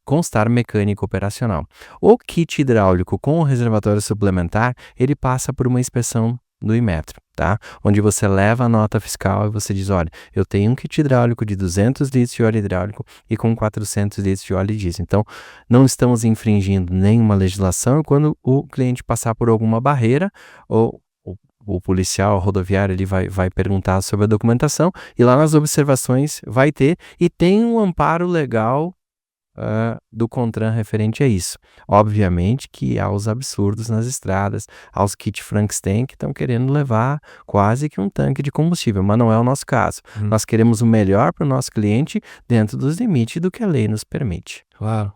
constar mecânico operacional. O kit hidráulico com o reservatório suplementar, ele passa por uma inspeção do Inmetro, tá? Onde você leva a nota fiscal e você diz: olha, eu tenho um kit hidráulico de 200 litros de óleo hidráulico e com 400 litros de óleo diesel. Então, não estamos infringindo nenhuma legislação, e quando o cliente passar por alguma barreira, o policial rodoviário ele vai perguntar sobre a documentação, e lá nas observações vai ter, e tem um amparo legal do CONTRAN referente a isso. Obviamente que há os absurdos nas estradas, há os kit Frankenstein que estão querendo levar quase que um tanque de combustível, mas não é o nosso caso. Nós queremos o melhor para o nosso cliente dentro dos limites do que a lei nos permite. Claro.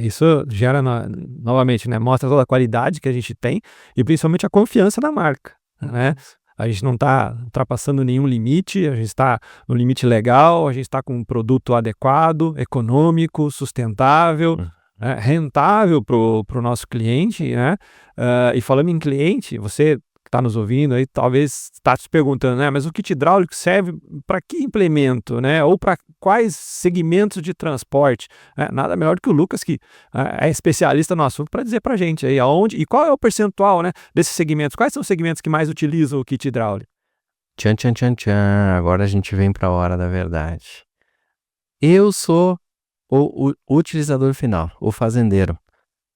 Isso gera, novamente, né, mostra toda a qualidade que a gente tem e principalmente a confiança na marca, né? A gente não está ultrapassando nenhum limite, a gente está no limite legal, a gente está com um produto adequado, econômico, sustentável, né, rentável para o nosso cliente, né? E falando em cliente, você que está nos ouvindo aí, talvez está se perguntando, né? Mas o kit hidráulico serve para que implemento, né? Ou para quais segmentos de transporte? Nada melhor do que o Lucas, que é especialista no assunto, para dizer para a gente aí aonde e qual é o percentual, né, desses segmentos. Quais são os segmentos que mais utilizam o kit hidráulico? Tchan, tchan, tchan, tchan. Agora a gente vem para a hora da verdade. Eu sou o utilizador final, o fazendeiro.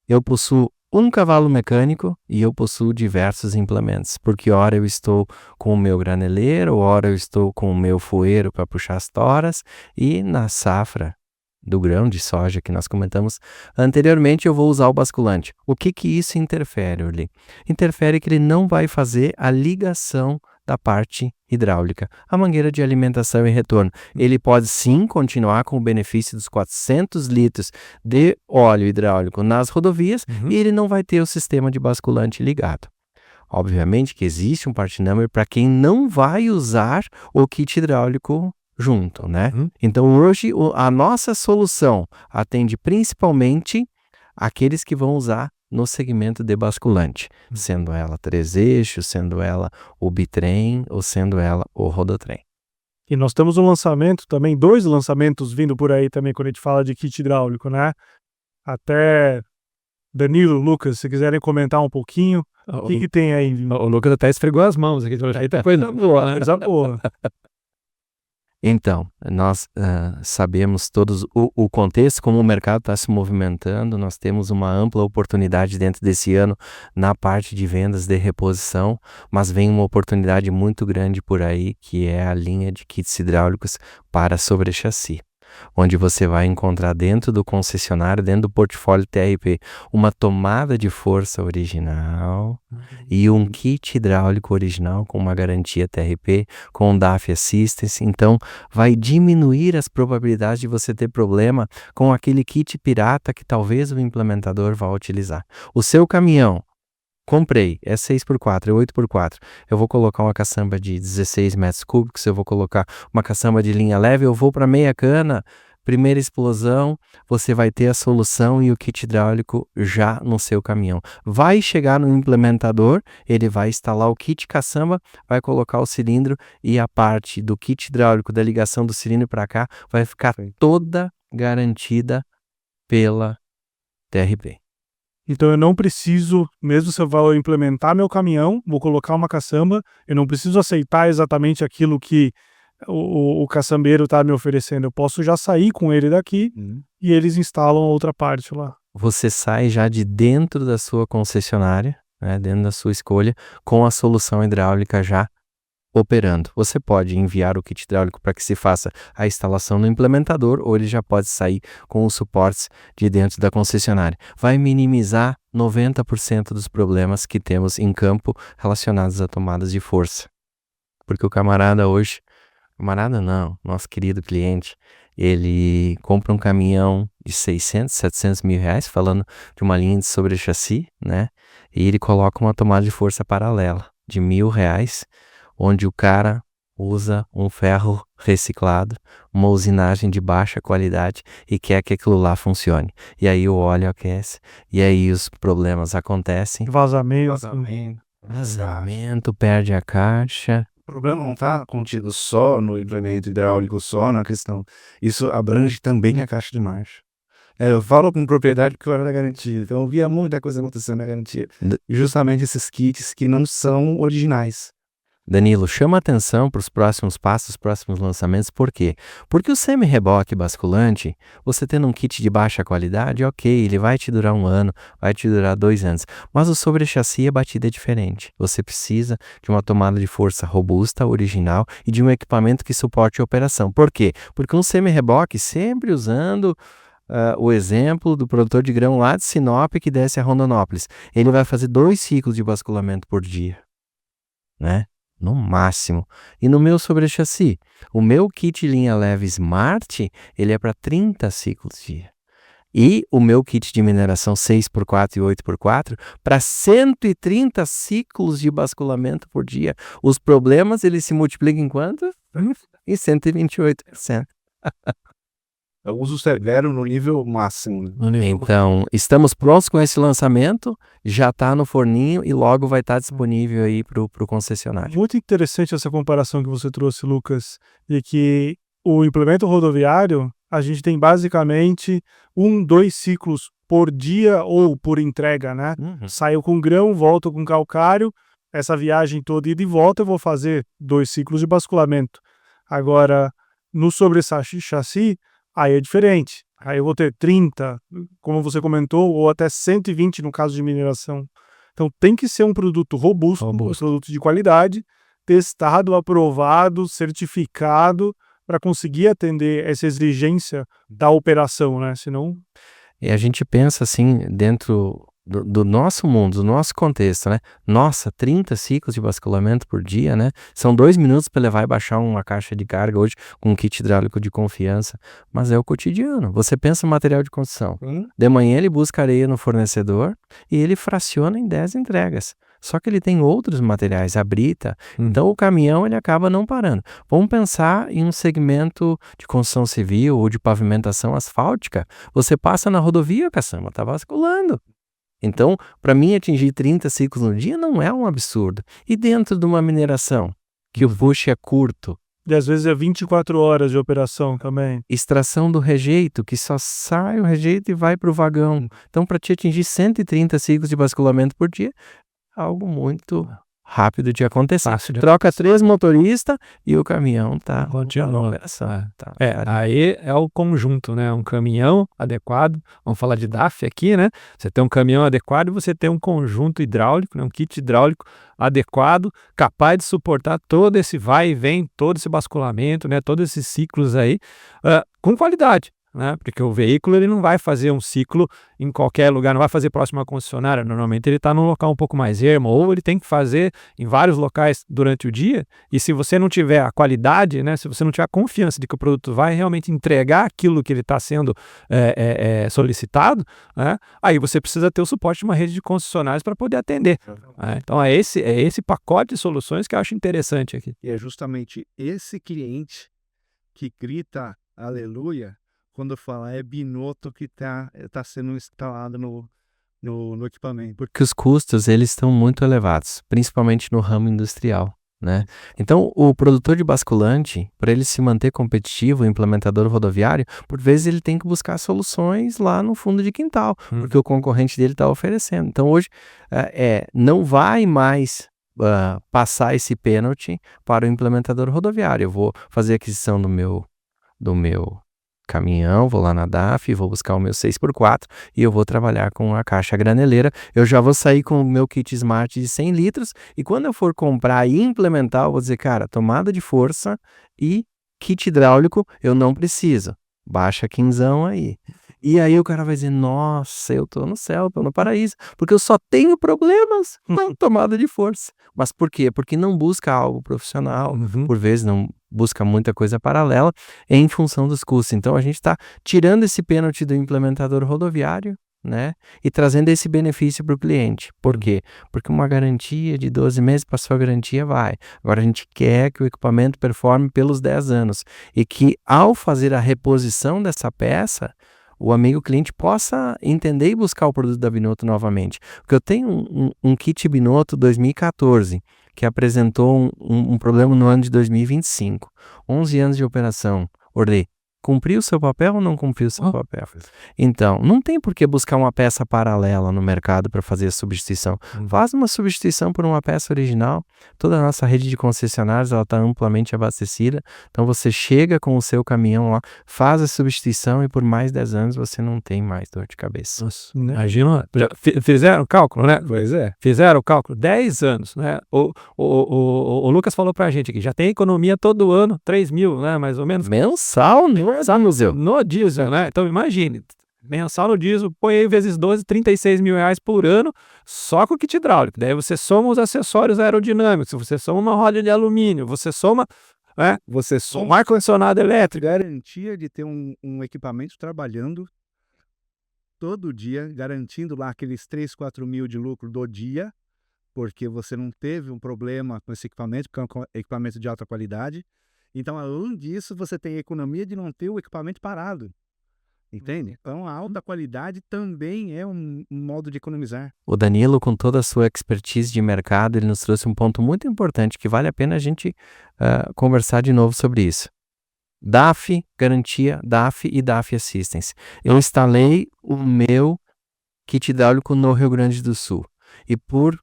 Eu possuo um cavalo mecânico e eu possuo diversos implementos, porque ora eu estou com o meu graneleiro, ora eu estou com o meu foeiro para puxar as toras, e na safra do grão de soja que nós comentamos anteriormente eu vou usar o basculante. O que isso interfere, Orly? Interfere que ele não vai fazer a ligação da parte hidráulica, a mangueira de alimentação e retorno. Ele pode sim continuar com o benefício dos 400 litros de óleo hidráulico nas rodovias, e ele não vai ter o sistema de basculante ligado. Obviamente que existe um part number para quem não vai usar o kit hidráulico junto, né? Então hoje a nossa solução atende principalmente aqueles que vão usar no segmento de basculante, sendo ela 3 eixos, sendo ela o bitrem ou sendo ela o rodotrem. E nós temos um lançamento também, 2 lançamentos vindo por aí também quando a gente fala de kit hidráulico, né? Até Danilo, Lucas, se quiserem comentar um pouquinho, o que tem aí? O Lucas até esfregou as mãos aqui. Aí tá coisa boa, né? Coisa boa. Então, nós sabemos todos o contexto, como o mercado está se movimentando. Nós temos uma ampla oportunidade dentro desse ano na parte de vendas de reposição, mas vem uma oportunidade muito grande por aí, que é a linha de kits hidráulicos para sobre-chassi. onde você vai encontrar dentro do concessionário, dentro do portfólio TRP, uma tomada de força original e um kit hidráulico original com uma garantia TRP, com DAF Assistance. Então, vai diminuir as probabilidades de você ter problema com aquele kit pirata que talvez o implementador vá utilizar. O seu caminhão, comprei, é 6x4, é 8x4. Eu vou colocar uma caçamba de 16 metros cúbicos, eu vou colocar uma caçamba de linha leve, eu vou para meia cana, primeira explosão, você vai ter a solução e o kit hidráulico já no seu caminhão. Vai chegar no implementador, ele vai instalar o kit caçamba, vai colocar o cilindro e a parte do kit hidráulico, da ligação do cilindro para cá, vai ficar toda garantida pela TRP. Então eu não preciso, mesmo se eu vou implementar meu caminhão, vou colocar uma caçamba, eu não preciso aceitar exatamente aquilo que o caçambeiro está me oferecendo. Eu posso já sair com ele daqui e eles instalam outra parte lá. Você sai já de dentro da sua concessionária, né, dentro da sua escolha, com a solução hidráulica já operando. Você pode enviar o kit hidráulico para que se faça a instalação no implementador ou ele já pode sair com os suportes de dentro da concessionária. Vai minimizar 90% dos problemas que temos em campo relacionados a tomadas de força. Porque o camarada hoje, nosso querido cliente, ele compra um caminhão de 600, 700 mil reais, falando de uma linha de sobre-chassi, né? E ele coloca uma tomada de força paralela de R$1.000, onde o cara usa um ferro reciclado, uma usinagem de baixa qualidade e quer que aquilo lá funcione. E aí o óleo aquece, e aí os problemas acontecem. Vazamento, perde a caixa. O problema não está contido só no implemento hidráulico, só na questão. Isso abrange também a caixa de marcha. Eu falo com propriedade porque eu era da garantia, então eu via muita coisa acontecendo na garantia. Justamente esses kits que não são originais. Danilo, chama atenção para os próximos passos, próximos lançamentos. Por quê? Porque o semi-reboque basculante, você tendo um kit de baixa qualidade, ok, ele vai te durar 1 ano, vai te durar 2 anos. Mas o sobre-chassi, a batida é diferente. Você precisa de uma tomada de força robusta, original e de um equipamento que suporte a operação. Por quê? Porque um semi-reboque, sempre usando o exemplo do produtor de grão lá de Sinop que desce a Rondonópolis, ele vai fazer 2 ciclos de basculamento por dia, né? No máximo. E no meu sobre-chassi, o meu kit linha leve Smart, ele é para 30 ciclos dia. E o meu kit de mineração 6x4 e 8x4 para 130 ciclos de basculamento por dia. Os problemas, eles se multiplicam em quanto? Em 128%. É o uso severo no nível máximo. Então, estamos prontos com esse lançamento, já está no forninho e logo vai estar disponível aí para o concessionário. Muito interessante essa comparação que você trouxe, Lucas, de que o implemento rodoviário, a gente tem basicamente 2 ciclos por dia ou por entrega, né? Saio com grão, volto com calcário, essa viagem toda ida e volta eu vou fazer 2 ciclos de basculamento. Agora, no sobre-chassi, aí é diferente. Aí eu vou ter 30, como você comentou, ou até 120 no caso de mineração. Então tem que ser um produto robusto. Um produto de qualidade, testado, aprovado, certificado, para conseguir atender essa exigência da operação, né? Senão... E a gente pensa assim, dentro do nosso mundo, do nosso contexto, né? Nossa, 30 ciclos de basculamento por dia, né? São 2 minutos para levar e baixar uma caixa de carga hoje com um kit hidráulico de confiança. Mas é o cotidiano. Você pensa em material de construção. De manhã ele busca areia no fornecedor e ele fraciona em 10 entregas. Só que ele tem outros materiais, a brita. Então o caminhão ele acaba não parando. Vamos pensar em um segmento de construção civil ou de pavimentação asfáltica. Você passa na rodovia, caçamba, tá basculando. Então, para mim, atingir 30 ciclos no dia não é um absurdo. E dentro de uma mineração, que o push é curto. E às vezes é 24 horas de operação também. Extração do rejeito, que só sai o rejeito e vai para o vagão. Então, para te atingir 130 ciclos de basculamento por dia, algo muito rápido de acontecer. Fácil de Troca 3 motoristas e o caminhão tá Continua. na operação. Tá. Aí é o conjunto, né? Um caminhão adequado, vamos falar de DAF aqui, né? Você tem um caminhão adequado e você tem um conjunto hidráulico, né? Um kit hidráulico adequado, capaz de suportar todo esse vai e vem, todo esse basculamento, né? Todos esses ciclos aí, com qualidade. Né? Porque o veículo ele não vai fazer um ciclo em qualquer lugar, não vai fazer próximo à concessionária. Normalmente ele está num local um pouco mais ermo, ou ele tem que fazer em vários locais durante o dia. E se você não tiver a qualidade, né? Se você não tiver a confiança de que o produto vai realmente entregar aquilo que ele está sendo solicitado, né? Aí você precisa ter o suporte de uma rede de concessionárias para poder atender. Né? Então é esse pacote de soluções que eu acho interessante aqui. E é justamente esse cliente que grita aleluia quando fala é Binotto que tá sendo instalado no equipamento. Porque os custos, eles estão muito elevados, principalmente no ramo industrial, né? Então, o produtor de basculante, para ele se manter competitivo, o implementador rodoviário, por vezes ele tem que buscar soluções lá no fundo de quintal, porque o concorrente dele está oferecendo. Então, hoje, não vai mais passar esse pênalti para o implementador rodoviário. Eu vou fazer a aquisição do meu caminhão, vou lá na DAF, vou buscar o meu 6x4 e eu vou trabalhar com a caixa graneleira. Eu já vou sair com o meu kit Smart de 100 litros e quando eu for comprar e implementar, eu vou dizer, cara, tomada de força e kit hidráulico eu não preciso. Baixa quinzão aí. E aí o cara vai dizer, nossa, eu tô no céu, tô no paraíso, porque eu só tenho problemas na tomada de força. Mas por quê? Porque não busca algo profissional, por vezes não busca muita coisa paralela em função dos custos. Então a gente está tirando esse pênalti do implementador rodoviário, né? E trazendo esse benefício para o cliente. Por quê? Porque uma garantia de 12 meses passou a garantia, vai. Agora a gente quer que o equipamento performe pelos 10 anos e que ao fazer a reposição dessa peça, o amigo cliente possa entender e buscar o produto da Binotto novamente. Porque eu tenho um kit Binotto 2014 que apresentou um problema no ano de 2025. 11 anos de operação. Orlê, cumpriu o seu papel ou não cumpriu o seu papel? Então, não tem por que buscar uma peça paralela no mercado para fazer a substituição. Faz uma substituição por uma peça original. Toda a nossa rede de concessionários está amplamente abastecida. Então, você chega com o seu caminhão lá, faz a substituição e por mais 10 anos você não tem mais dor de cabeça. Nossa, imagina, fizeram o cálculo, né? Pois é. Fizeram o cálculo, 10 anos, né? O Lucas falou pra gente aqui, já tem economia todo ano, 3 mil, né? Mais ou menos. Mensal, né? No diesel, né? Então imagine, mensal no diesel, põe aí vezes 12, 36 mil reais por ano, só com o kit hidráulico. Daí você soma os acessórios aerodinâmicos, você soma uma roda de alumínio, você soma um ar-condicionado elétrico. Garantia de ter um equipamento trabalhando todo dia, garantindo lá aqueles 3, 4 mil de lucro do dia, porque você não teve um problema com esse equipamento, porque é um equipamento de alta qualidade. Então, além disso, você tem a economia de não ter o equipamento parado. Entende? Então, a alta qualidade também é um modo de economizar. O Danilo, com toda a sua expertise de mercado, ele nos trouxe um ponto muito importante que vale a pena a gente conversar de novo sobre isso. DAF, garantia, DAF e DAF Assistance. Eu instalei o meu kit hidráulico no Rio Grande do Sul. E por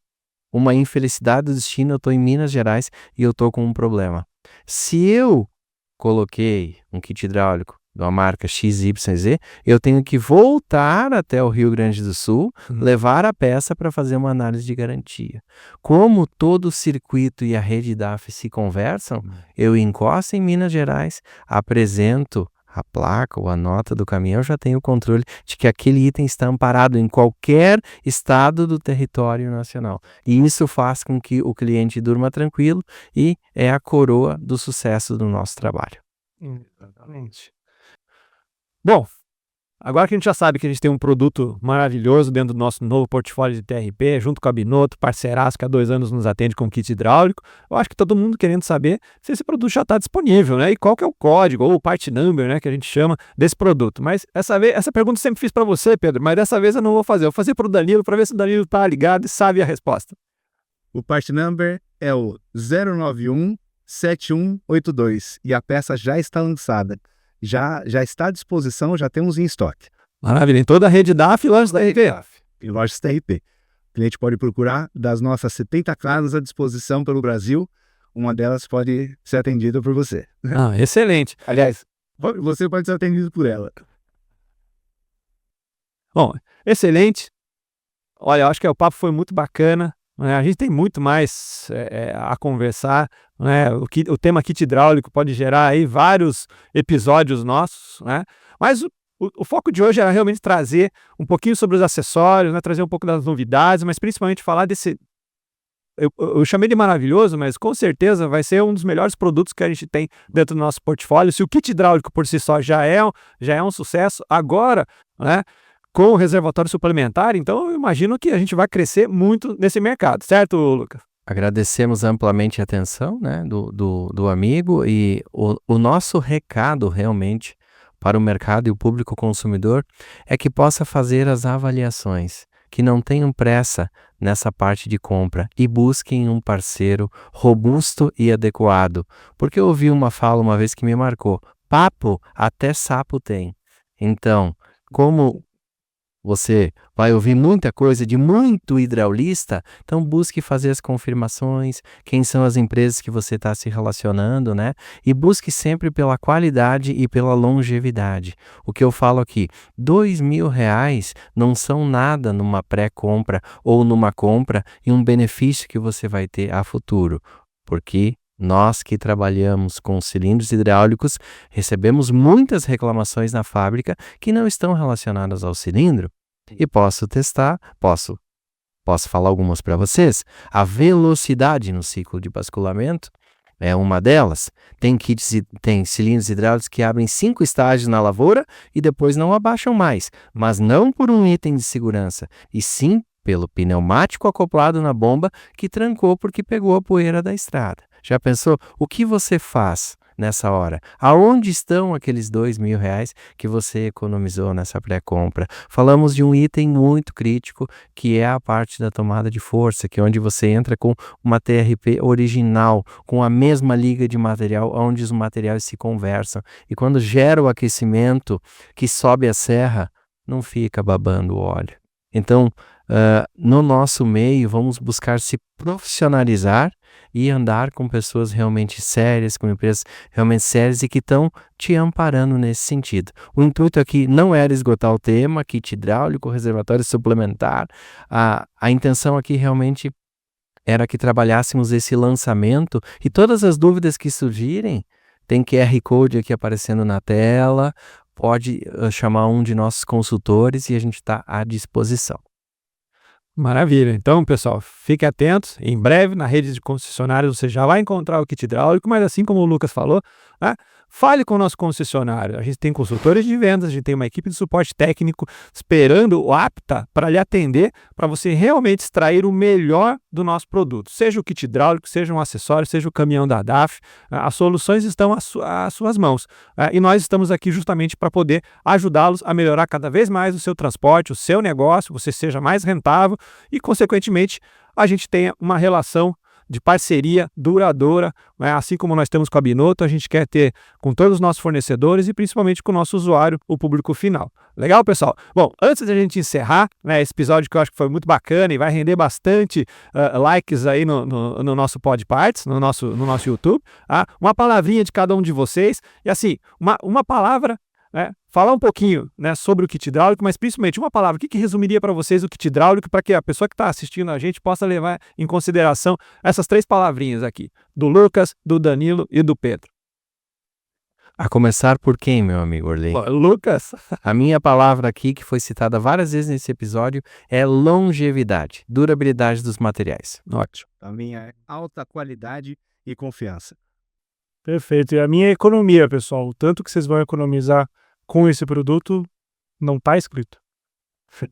uma infelicidade do destino, eu estou em Minas Gerais e eu estou com um problema. Se eu coloquei um kit hidráulico de uma marca XYZ, eu tenho que voltar até o Rio Grande do Sul, levar a peça para fazer uma análise de garantia. Como todo o circuito e a rede DAF se conversam, eu encosto em Minas Gerais, apresento a placa ou a nota do caminhão, já tenho o controle de que aquele item está amparado em qualquer estado do território nacional. E isso faz com que o cliente durma tranquilo e é a coroa do sucesso do nosso trabalho. Exatamente. Bom, agora que a gente já sabe que a gente tem um produto maravilhoso dentro do nosso novo portfólio de TRP, junto com a Binotto, parceiraço que há 2 anos nos atende com kit hidráulico, eu acho que todo mundo querendo saber se esse produto já está disponível, né? E qual que é o código ou o part number, né, que a gente chama desse produto. Mas essa pergunta eu sempre fiz para você, Pedro, mas dessa vez eu não vou fazer. Eu vou fazer para o Danilo, para ver se o Danilo está ligado e sabe a resposta. O part number é o 0917182 e a peça já está lançada. Já está à disposição, já temos em estoque. Maravilha, em toda a rede DAF e lojas da TRP. E lojas TRP. O cliente pode procurar das nossas 70 casas à disposição pelo Brasil. Uma delas pode ser atendida por você. Ah, excelente. Aliás, você pode ser atendido por ela. Bom, excelente. Olha, eu acho que o papo foi muito bacana, né? A gente tem muito mais a conversar, né? O tema kit hidráulico pode gerar aí vários episódios nossos, né? Mas o foco de hoje era realmente trazer um pouquinho sobre os acessórios, né? Trazer um pouco das novidades, mas principalmente falar desse... Eu chamei de maravilhoso, mas com certeza vai ser um dos melhores produtos que a gente tem dentro do nosso portfólio. Se o kit hidráulico por si só já é um sucesso, agora, né, com o reservatório suplementar, então eu imagino que a gente vai crescer muito nesse mercado, certo, Lucas? Agradecemos amplamente a atenção, né, do amigo, e o nosso recado realmente para o mercado e o público consumidor é que possa fazer as avaliações, que não tenham pressa nessa parte de compra e busquem um parceiro robusto e adequado. Porque eu ouvi uma fala uma vez que me marcou: papo até sapo tem. Então, como você vai ouvir muita coisa de muito hidraulista, então busque fazer as confirmações, quem são as empresas que você está se relacionando, né? E busque sempre pela qualidade e pela longevidade. O que eu falo aqui, R$2.000 não são nada numa pré-compra ou numa compra e um benefício que você vai ter a futuro, porque nós que trabalhamos com cilindros hidráulicos recebemos muitas reclamações na fábrica que não estão relacionadas ao cilindro. E posso testar, posso falar algumas para vocês. A velocidade no ciclo de basculamento é uma delas. Tem cilindros hidráulicos que abrem 5 estágios na lavoura e depois não abaixam mais, mas não por um item de segurança, e sim pelo pneumático acoplado na bomba que trancou porque pegou a poeira da estrada. Já pensou o que você faz nessa hora? Aonde estão aqueles R$2.000 que você economizou nessa pré-compra? Falamos de um item muito crítico, que é a parte da tomada de força, que é onde você entra com uma TRP original, com a mesma liga de material, onde os materiais se conversam. E quando gera o aquecimento que sobe a serra, não fica babando o óleo. Então, no nosso meio, vamos buscar se profissionalizar e andar com pessoas realmente sérias, com empresas realmente sérias e que estão te amparando nesse sentido. O intuito aqui não era esgotar o tema, kit hidráulico, reservatório suplementar. A intenção aqui realmente era que trabalhássemos esse lançamento, e todas as dúvidas que surgirem, tem QR Code aqui aparecendo na tela, pode chamar um de nossos consultores e a gente está à disposição. Maravilha. Então, pessoal, fiquem atentos. Em breve, na rede de concessionários, você já vai encontrar o kit hidráulico, mas assim como o Lucas falou, né, fale com o nosso concessionário. A gente tem consultores de vendas, a gente tem uma equipe de suporte técnico esperando o apta para lhe atender, para você realmente extrair o melhor do nosso produto. Seja o kit hidráulico, seja um acessório, seja o caminhão da DAF, as soluções estão às suas mãos. E nós estamos aqui justamente para poder ajudá-los a melhorar cada vez mais o seu transporte, o seu negócio, você seja mais rentável e, consequentemente, a gente tenha uma relação de parceria duradoura, né? Assim como nós temos com a Binotto, a gente quer ter com todos os nossos fornecedores e principalmente com o nosso usuário, o público final. Legal, pessoal? Bom, antes da gente encerrar, né, esse episódio que eu acho que foi muito bacana e vai render bastante likes aí no nosso Podparts, no nosso YouTube, uma palavrinha de cada um de vocês, e assim, uma palavra, né, falar um pouquinho, né, sobre o kit hidráulico, mas principalmente uma palavra, o que resumiria para vocês o kit hidráulico, para que a pessoa que está assistindo a gente possa levar em consideração essas 3 palavrinhas aqui, do Lucas, do Danilo e do Pedro. A começar por quem, meu amigo Orley? Lucas. A minha palavra aqui, que foi citada várias vezes nesse episódio, é longevidade, durabilidade dos materiais. Ótimo. A minha é alta qualidade e confiança. Perfeito. E a minha é economia, pessoal. O tanto que vocês vão economizar com esse produto não está escrito.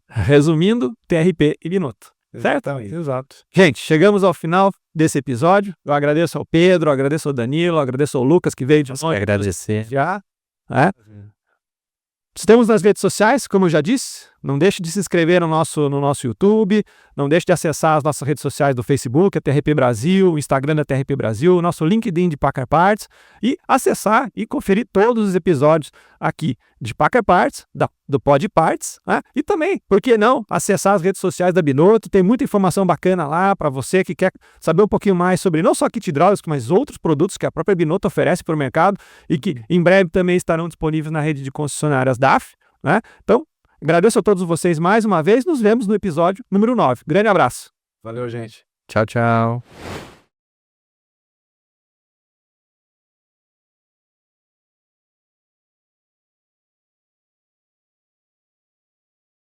Resumindo, TRP e Binotto. Certo? Exato. Gente, chegamos ao final desse episódio. Eu agradeço ao Pedro, agradeço ao Danilo, agradeço ao Lucas que veio de longe. Agradecer. Já. Estamos nas redes sociais, como eu já disse. Não deixe de se inscrever no nosso YouTube. Não deixe de acessar as nossas redes sociais do Facebook, a TRP Brasil, o Instagram da TRP Brasil, o nosso LinkedIn de Packard Parts, e acessar e conferir todos os episódios aqui de Packard Parts, do Pod Parts, né? E também, por que não, acessar as redes sociais da Binotto, tem muita informação bacana lá para você que quer saber um pouquinho mais sobre não só kit hidráulico, mas outros produtos que a própria Binotto oferece para o mercado e que em breve também estarão disponíveis na rede de concessionárias DAF, né? Então, agradeço a todos vocês mais uma vez, nos vemos no episódio número 9. Grande abraço. Valeu, gente. Tchau, tchau.